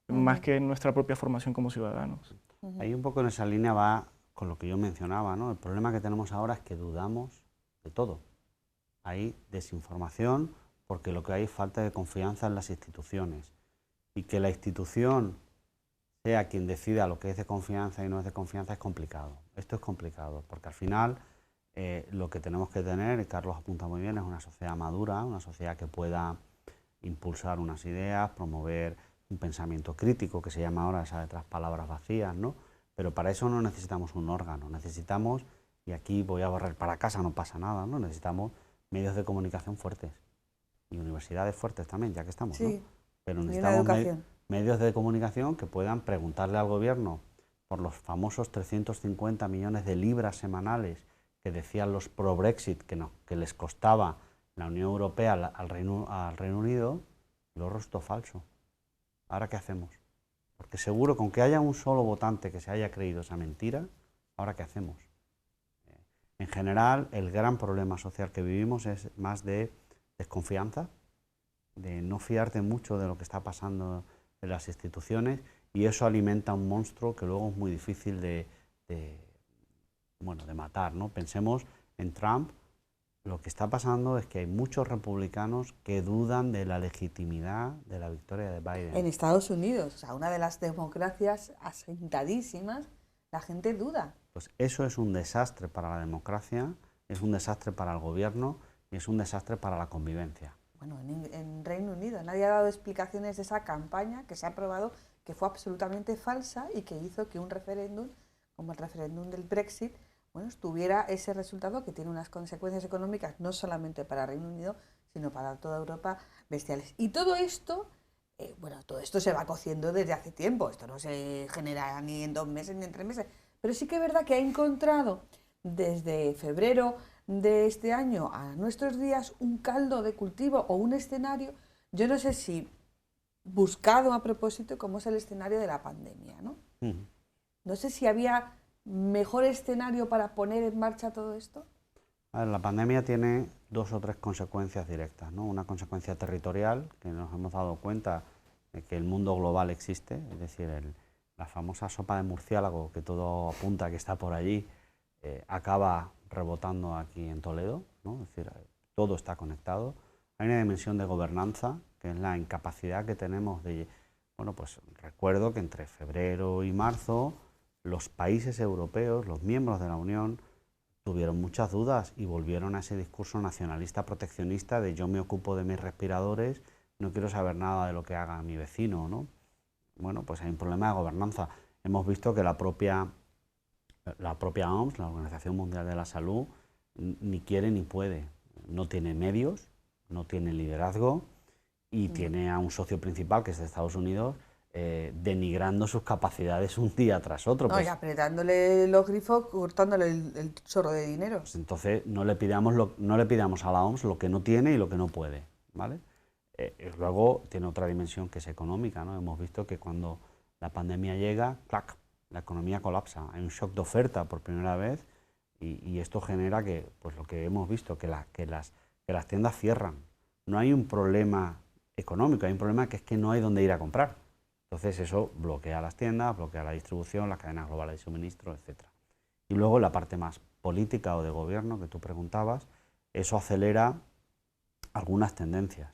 más que nuestra propia formación como ciudadanos. Ahí un poco en esa línea va con lo que yo mencionaba, ¿no? El problema que tenemos ahora es que dudamos de todo. Hay desinformación porque lo que hay es falta de confianza en las instituciones. Y que la institución sea quien decida lo que es de confianza y no es de confianza es complicado. Esto es complicado, porque al final lo que tenemos que tener, y Carlos apunta muy bien, es una sociedad madura, una sociedad que pueda impulsar unas ideas, promover un pensamiento crítico, que se llama ahora esas otras palabras vacías, ¿no? Pero para eso no necesitamos un órgano, necesitamos, y aquí voy a barrer para casa, no pasa nada, ¿no? Necesitamos medios de comunicación fuertes y universidades fuertes también, ya que estamos, sí, ¿no? Pero necesitamos medios de comunicación que puedan preguntarle al gobierno por los famosos 350 millones de libras semanales que decían los pro-Brexit que les costaba la Unión Europea al Reino Unido, lo resultó falso. ¿Ahora qué hacemos? Porque seguro, con que haya un solo votante que se haya creído esa mentira, ¿ahora qué hacemos? En general, el gran problema social que vivimos es más de desconfianza, de no fiarte mucho de lo que está pasando en las instituciones, y eso alimenta un monstruo que luego es muy difícil de matar, ¿no? Pensemos en Trump. Lo que está pasando es que hay muchos republicanos que dudan de la legitimidad de la victoria de Biden. En Estados Unidos, o sea, una de las democracias asentadísimas, la gente duda. Pues eso es un desastre para la democracia, es un desastre para el gobierno y es un desastre para la convivencia. Bueno, en Reino Unido nadie ha dado explicaciones de esa campaña que se ha probado que fue absolutamente falsa y que hizo que un referéndum, como el referéndum del Brexit, bueno, tuviera ese resultado que tiene unas consecuencias económicas no solamente para Reino Unido, sino para toda Europa bestiales. Y todo esto, todo esto se va cociendo desde hace tiempo, esto no se genera ni en 2 meses ni en 3 meses, pero sí que es verdad que ha encontrado desde febrero de este año a nuestros días un caldo de cultivo o un escenario, yo no sé si buscado a propósito, como es el escenario de la pandemia, ¿no? No sé si había mejor escenario para poner en marcha todo esto. A ver, la pandemia tiene 2 o 3 consecuencias directas, ¿no? Una consecuencia territorial, que nos hemos dado cuenta de que el mundo global existe, es decir, la famosa sopa de murciélago, que todo apunta que está por allí, acaba rebotando aquí en Toledo, ¿no? Es decir, todo está conectado. Hay una dimensión de gobernanza, que es la incapacidad que tenemos de... Bueno, pues recuerdo que entre febrero y marzo los países europeos, los miembros de la Unión, tuvieron muchas dudas y volvieron a ese discurso nacionalista proteccionista de yo me ocupo de mis respiradores, no quiero saber nada de lo que haga mi vecino, ¿no? Bueno, pues hay un problema de gobernanza. Hemos visto que la propia OMS, la Organización Mundial de la Salud, ni quiere ni puede. No tiene medios, no tiene liderazgo y tiene a un socio principal, que es de Estados Unidos, denigrando sus capacidades un día tras otro. No, y apretándole los grifos, cortándole el chorro de dinero. Pues entonces no le pidamos a la OMS lo que no tiene y lo que no puede, ¿vale? Luego tiene otra dimensión que es económica, ¿no? Hemos visto que cuando la pandemia llega, ¡clac!, la economía colapsa, hay un shock de oferta por primera vez y esto genera que, pues lo que hemos visto, que las tiendas cierran. No hay un problema económico, hay un problema que es que no hay dónde ir a comprar. Entonces eso bloquea las tiendas, bloquea la distribución, las cadenas globales de suministro, etc. Y luego la parte más política o de gobierno que tú preguntabas, eso acelera algunas tendencias.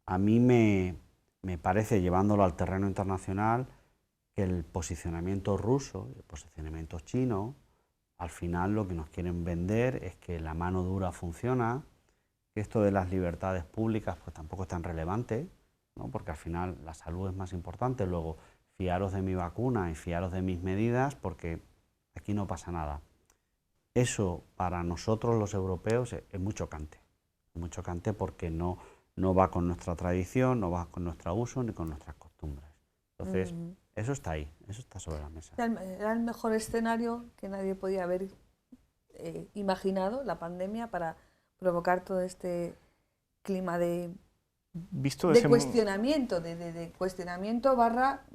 A mí me parece, llevándolo al terreno internacional, que el posicionamiento ruso, el posicionamiento chino, al final lo que nos quieren vender es que la mano dura funciona, que esto de las libertades públicas pues tampoco es tan relevante, ¿no? Porque al final la salud es más importante. Luego, fiaros de mi vacuna y fiaros de mis medidas porque aquí no pasa nada. Eso para nosotros los europeos es muy chocante porque no va con nuestra tradición, no va con nuestro uso ni con nuestras costumbres. Entonces, eso está ahí, eso está sobre la mesa. Era el mejor escenario que nadie podía haber imaginado, la pandemia, para provocar todo este clima de cuestionamiento, de cuestionamiento barra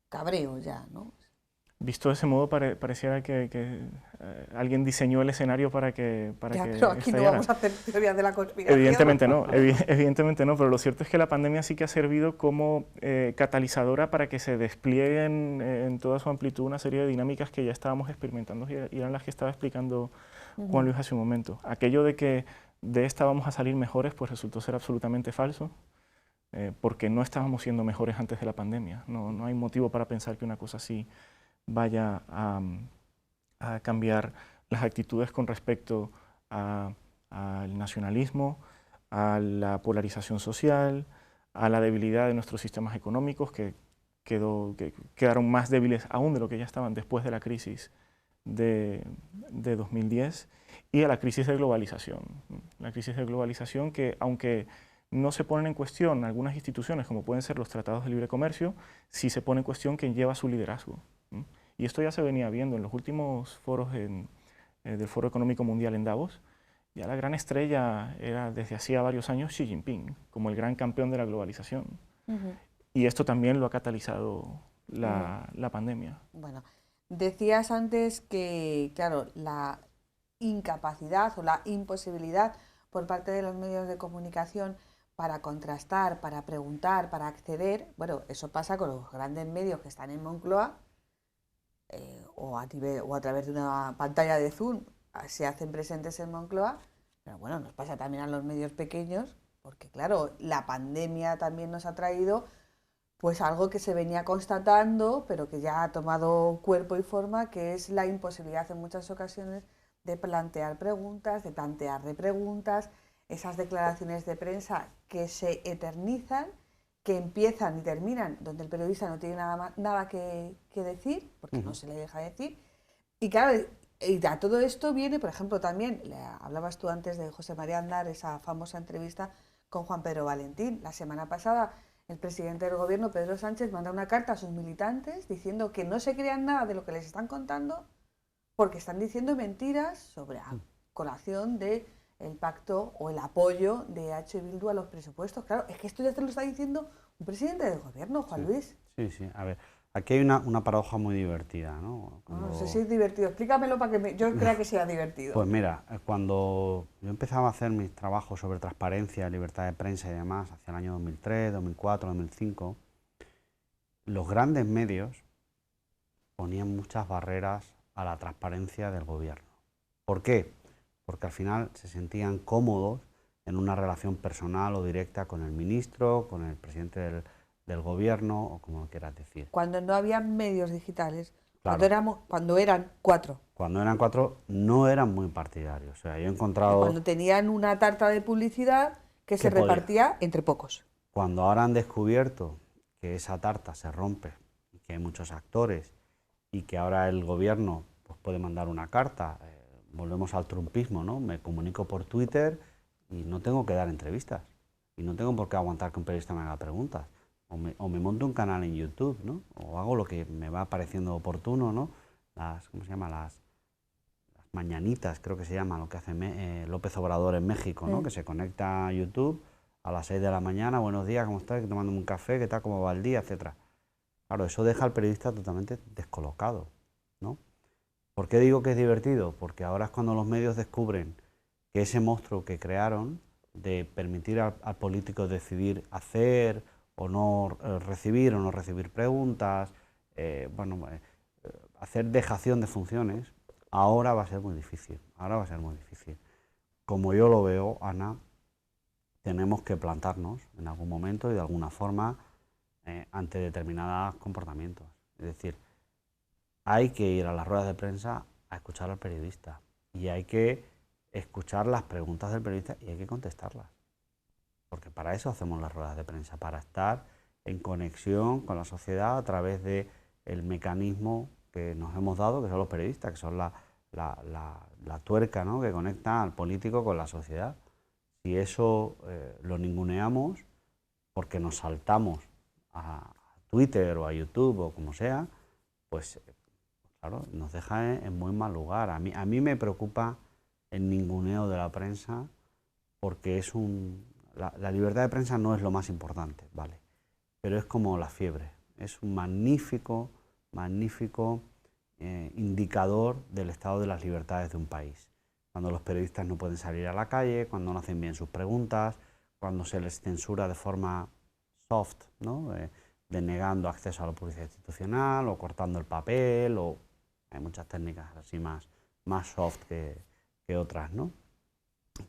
cabreo ya, ¿no? Visto de ese modo, pareciera que alguien diseñó el escenario para que pero aquí no vamos a hacer teorías de la conspiración. Evidentemente no, pero lo cierto es que la pandemia sí que ha servido como catalizadora para que se desplieguen en toda su amplitud una serie de dinámicas que ya estábamos experimentando y eran las que estaba explicando Juan Luis hace un momento. Aquello de que de esta vamos a salir mejores, pues resultó ser absolutamente falso, porque no estábamos siendo mejores antes de la pandemia. No hay motivo para pensar que una cosa así vaya a cambiar las actitudes con respecto al nacionalismo, a la polarización social, a la debilidad de nuestros sistemas económicos que quedaron más débiles aún de lo que ya estaban después de la crisis de 2010 y a la crisis de globalización. La crisis de globalización que, aunque no se ponen en cuestión algunas instituciones como pueden ser los tratados de libre comercio, sí se pone en cuestión quien lleva su liderazgo. Y esto ya se venía viendo en los últimos foros del Foro Económico Mundial en Davos. Ya la gran estrella era desde hacía varios años Xi Jinping, como el gran campeón de la globalización. Y esto también lo ha catalizado la pandemia. Bueno, decías antes que, claro, la incapacidad o la imposibilidad por parte de los medios de comunicación para contrastar, para preguntar, para acceder, bueno, eso pasa con los grandes medios que están en Moncloa, o a través de una pantalla de Zoom se hacen presentes en Moncloa, pero bueno, nos pasa también a los medios pequeños, porque claro, la pandemia también nos ha traído pues algo que se venía constatando, pero que ya ha tomado cuerpo y forma, que es la imposibilidad en muchas ocasiones de plantear preguntas, de plantear repreguntas, esas declaraciones de prensa que se eternizan, que empiezan y terminan donde el periodista no tiene nada que decir, porque no se le deja decir. Y claro, y a todo esto viene, por ejemplo, también, hablabas tú antes de José María Aznar, esa famosa entrevista con Juan Pedro Valentín. La semana pasada el presidente del gobierno, Pedro Sánchez, manda una carta a sus militantes diciendo que no se crean nada de lo que les están contando porque están diciendo mentiras sobre la colación de el pacto o el apoyo de H. Bildu a los presupuestos. Claro, es que esto ya te lo está diciendo un presidente del gobierno, Juan Luis. Sí, a ver, Aquí hay una paradoja muy divertida, ¿no? No sé si es divertido. Explícamelo para que yo crea que sea divertido. Pues mira, cuando yo empezaba a hacer mis trabajos sobre transparencia, libertad de prensa y demás, hacia el año 2003, 2004, 2005, los grandes medios ponían muchas barreras a la transparencia del gobierno. ¿Por qué? Porque al final se sentían cómodos en una relación personal o directa con el ministro, con el presidente del gobierno, o como lo quieras decir. Cuando no había medios digitales, Claro. cuando eran 4. Cuando eran 4 no eran muy partidarios. O sea, yo he encontrado... Cuando tenían una tarta de publicidad que se podía. repartía entre pocos. Cuando ahora han descubierto que esa tarta se rompe, y que hay muchos actores, y que ahora el gobierno pues, puede mandar una carta, volvemos al trumpismo, ¿no? Me comunico por Twitter y no tengo que dar entrevistas. Y no tengo por qué aguantar que un periodista me haga preguntas. O me monto un canal en YouTube, ¿no? O hago lo que me va pareciendo oportuno, ¿no? ¿Cómo se llama? Las mañanitas, creo que se llama, lo que hace López Obrador en México, ¿no? Que se conecta a YouTube a las 6 de la mañana, buenos días, ¿cómo estás? Tomándome un café, ¿qué tal? ¿Cómo va el día? Etcétera. Claro, eso deja al periodista totalmente descolocado, ¿no? ¿Por qué digo que es divertido? Porque ahora es cuando los medios descubren que ese monstruo que crearon de permitir al político decidir hacer o no recibir o no recibir preguntas, hacer dejación de funciones, ahora va a ser muy difícil, ahora va a ser muy difícil. Como yo lo veo, Ana, tenemos que plantarnos en algún momento y de alguna forma ante determinados comportamientos. Es decir, hay que ir a las ruedas de prensa a escuchar al periodista y hay que escuchar las preguntas del periodista y hay que contestarlas. Porque para eso hacemos las ruedas de prensa, para estar en conexión con la sociedad a través del mecanismo que nos hemos dado, que son los periodistas, que son la tuerca, ¿no? Que conecta al político con la sociedad. Si eso lo ninguneamos porque nos saltamos a Twitter o a YouTube o como sea, pues claro, nos deja en muy mal lugar. A mí me preocupa el ninguneo de la prensa porque es la libertad de prensa no es lo más importante, ¿vale? Pero es como la fiebre, es un magnífico indicador del estado de las libertades de un país. Cuando los periodistas no pueden salir a la calle, cuando no hacen bien sus preguntas, cuando se les censura de forma soft, ¿no? Denegando acceso a la publicidad institucional o cortando el papel, o hay muchas técnicas así más soft que otras, ¿no?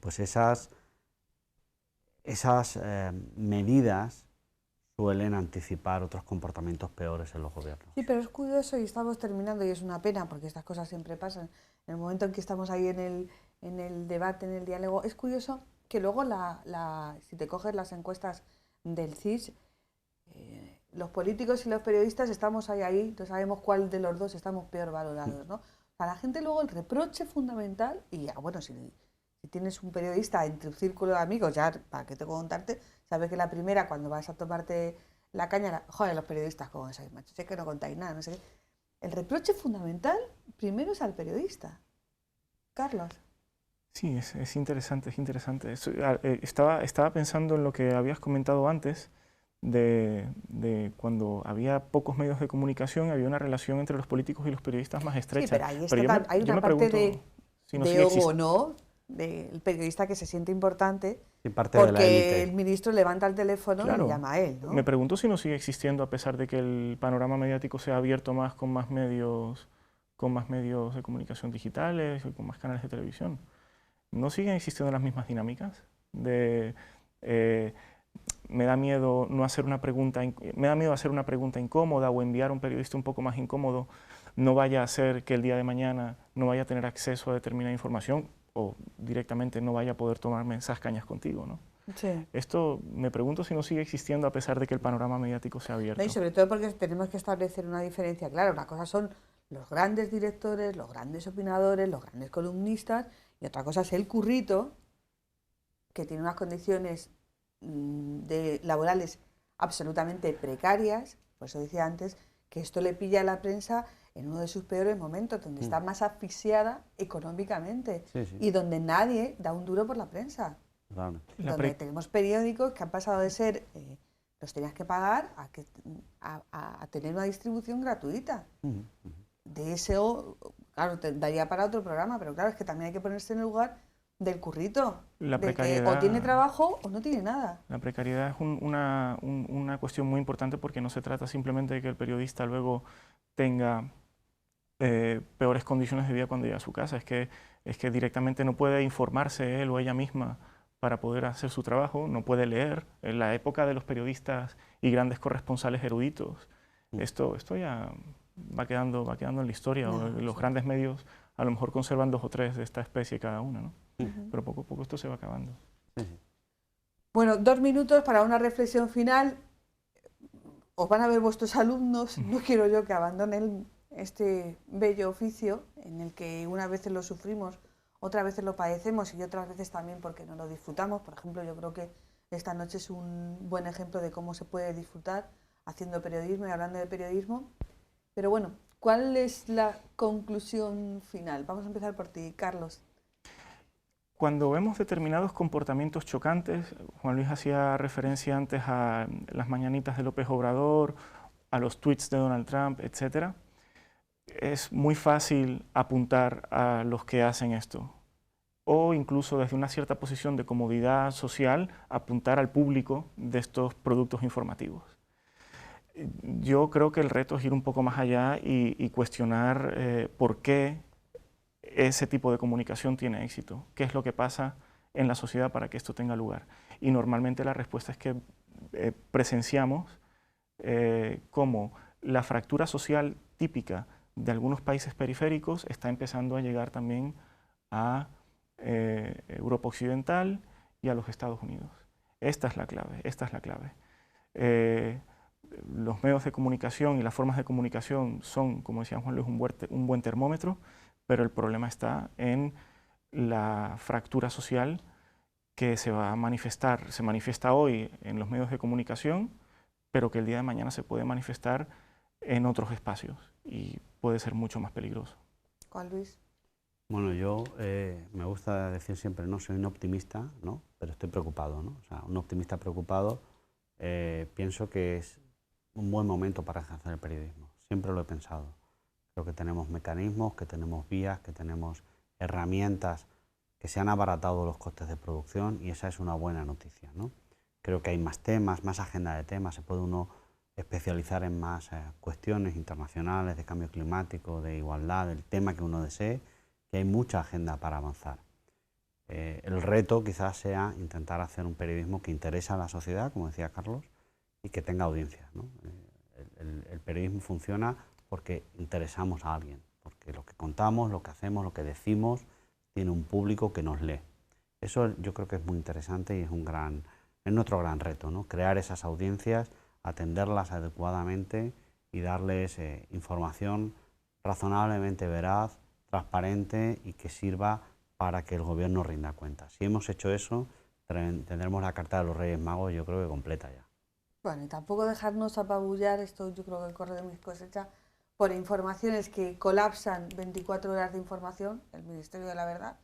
Pues esas medidas suelen anticipar otros comportamientos peores en los gobiernos. Sí, pero es curioso y estamos terminando y es una pena porque estas cosas siempre pasan. En el momento en que estamos ahí en el debate, en el diálogo, es curioso que luego si te coges las encuestas del CIS, los políticos y los periodistas estamos ahí, no sabemos cuál de los dos estamos peor valorados, ¿no? A la gente luego el reproche fundamental, y bueno, si tienes un periodista en tu círculo de amigos, ya para qué tengo que contarte, sabes que la primera, cuando vas a tomarte la caña, joder, los periodistas, ¿cómo sois, macho? Sé que no contáis nada, no sé qué. El reproche fundamental primero es al periodista. Carlos. Sí, es interesante, es interesante. Estaba pensando en lo que habías comentado antes, de cuando había pocos medios de comunicación, había una relación entre los políticos y los periodistas más estrecha. Sí, pero ahí está, hay una parte de ego, ¿no? Del periodista que se siente importante porque el ministro levanta el teléfono y le llama a él, ¿no? Me pregunto si no sigue existiendo a pesar de que el panorama mediático se ha abierto más con más medios de comunicación digitales y con más canales de televisión. ¿No siguen existiendo las mismas dinámicas? Me da miedo no hacer una pregunta, me da miedo hacer una pregunta incómoda o enviar a un periodista un poco más incómodo, no vaya a hacer que el día de mañana no vaya a tener acceso a determinada información o directamente no vaya a poder tomarme esas cañas contigo, ¿no? Sí. Esto me pregunto si no sigue existiendo a pesar de que el panorama mediático se ha abierto. No, y sobre todo porque tenemos que establecer una diferencia clara. Una cosa son los grandes directores, los grandes opinadores, los grandes columnistas, y otra cosa es el currito, que tiene unas condiciones laborales absolutamente precarias. Por eso decía antes que esto le pilla a la prensa en uno de sus peores momentos, donde está más asfixiada económicamente y donde nadie da un duro por la prensa. Donde tenemos periódicos que han pasado de ser los tenías que pagar a tener una distribución gratuita. De eso, claro, te daría para otro programa, pero claro, es que también hay que ponerse en el lugar del currito, La de que precariedad, o tiene trabajo o no tiene nada. La precariedad es una cuestión muy importante porque no se trata simplemente de que el periodista luego tenga peores condiciones de vida cuando llega a su casa, es que directamente no puede informarse él o ella misma para poder hacer su trabajo, no puede leer. En la época de los periodistas y grandes corresponsales eruditos, esto ya va quedando en la historia. No, los sí. grandes medios a lo mejor conservan 2 o 3 de esta especie cada una, ¿no? Pero poco a poco esto se va acabando. Bueno, 2 minutos para una reflexión final. Os van a ver vuestros alumnos, no quiero yo que abandonen este bello oficio en el que unas veces lo sufrimos, otras veces lo padecemos y otras veces también porque no lo disfrutamos. Por ejemplo, yo creo que esta noche es un buen ejemplo de cómo se puede disfrutar haciendo periodismo y hablando de periodismo. Pero bueno, ¿cuál es la conclusión final? Vamos a empezar por ti, Carlos. Cuando vemos determinados comportamientos chocantes, Juan Luis hacía referencia antes a las mañanitas de López Obrador, a los tweets de Donald Trump, etc., es muy fácil apuntar a los que hacen esto, o incluso desde una cierta posición de comodidad social, apuntar al público de estos productos informativos. Yo creo que el reto es ir un poco más allá y cuestionar por qué ese tipo de comunicación tiene éxito, qué es lo que pasa en la sociedad para que esto tenga lugar. Y normalmente la respuesta es que presenciamos cómo la fractura social típica de algunos países periféricos está empezando a llegar también a Europa Occidental y a los Estados Unidos. Esta es la clave, esta es la clave. Los medios de comunicación y las formas de comunicación son, como decía Juan Luis, un buen termómetro, pero el problema está en la fractura social que se va a manifestar, se manifiesta hoy en los medios de comunicación, pero que el día de mañana se puede manifestar en otros espacios y puede ser mucho más peligroso. Juan Luis. Bueno, yo me gusta decir siempre, no soy un optimista, ¿no? Pero estoy preocupado, ¿no? O sea, un optimista preocupado, pienso que es un buen momento para ejercer el periodismo. Siempre lo he pensado. Creo que tenemos mecanismos, que tenemos vías, que tenemos herramientas, que se han abaratado los costes de producción y esa es una buena noticia, ¿no? Creo que hay más temas, más agenda de temas, se puede uno especializar en más cuestiones internacionales de cambio climático, de igualdad, del tema que uno desee, que hay mucha agenda para avanzar. El reto quizás sea intentar hacer un periodismo que interese a la sociedad, como decía Carlos, y que tenga audiencia, ¿no? El periodismo funciona porque interesamos a alguien, porque lo que contamos, lo que hacemos, lo que decimos, tiene un público que nos lee. Eso yo creo que es muy interesante y es nuestro gran reto, ¿no? Crear esas audiencias, atenderlas adecuadamente y darles información razonablemente veraz, transparente y que sirva para que el gobierno rinda cuentas. Si hemos hecho eso, tendremos la carta de los Reyes Magos, yo creo que completa ya. Bueno, y tampoco dejarnos apabullar, esto yo creo que corre de mis cosechas, por informaciones que colapsan 24 horas de información. El Ministerio de la Verdad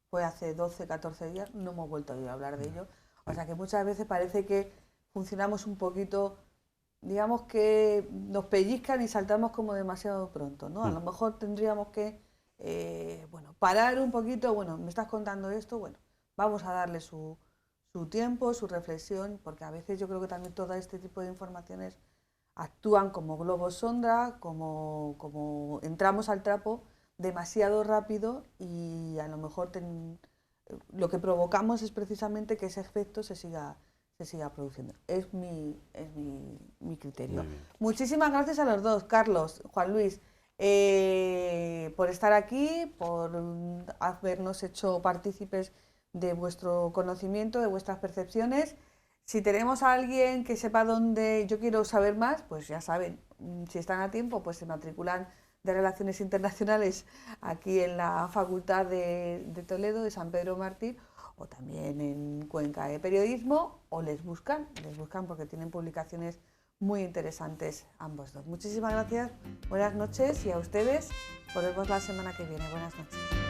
fue hace 12, 14 días, no hemos vuelto a oír hablar de ello. O sea que muchas veces parece que funcionamos un poquito, digamos que nos pellizcan y saltamos como demasiado pronto, ¿no? A lo mejor tendríamos que, parar un poquito, bueno, me estás contando esto, bueno, vamos a darle su tiempo, su reflexión, porque a veces yo creo que también todo este tipo de informaciones actúan como globos sonda, como entramos al trapo demasiado rápido y a lo mejor lo que provocamos es precisamente que ese efecto se siga produciendo. Es mi criterio. Muchísimas gracias a los dos, Carlos, Juan Luis, por estar aquí, por habernos hecho partícipes de vuestro conocimiento, de vuestras percepciones. Si tenemos a alguien que sepa dónde yo quiero saber más, pues ya saben, si están a tiempo, pues se matriculan de Relaciones Internacionales aquí en la Facultad de Toledo, de San Pedro Mártir, o también en Cuenca de Periodismo, o les buscan porque tienen publicaciones muy interesantes ambos dos. Muchísimas gracias, buenas noches y a ustedes, volvemos la semana que viene. Buenas noches.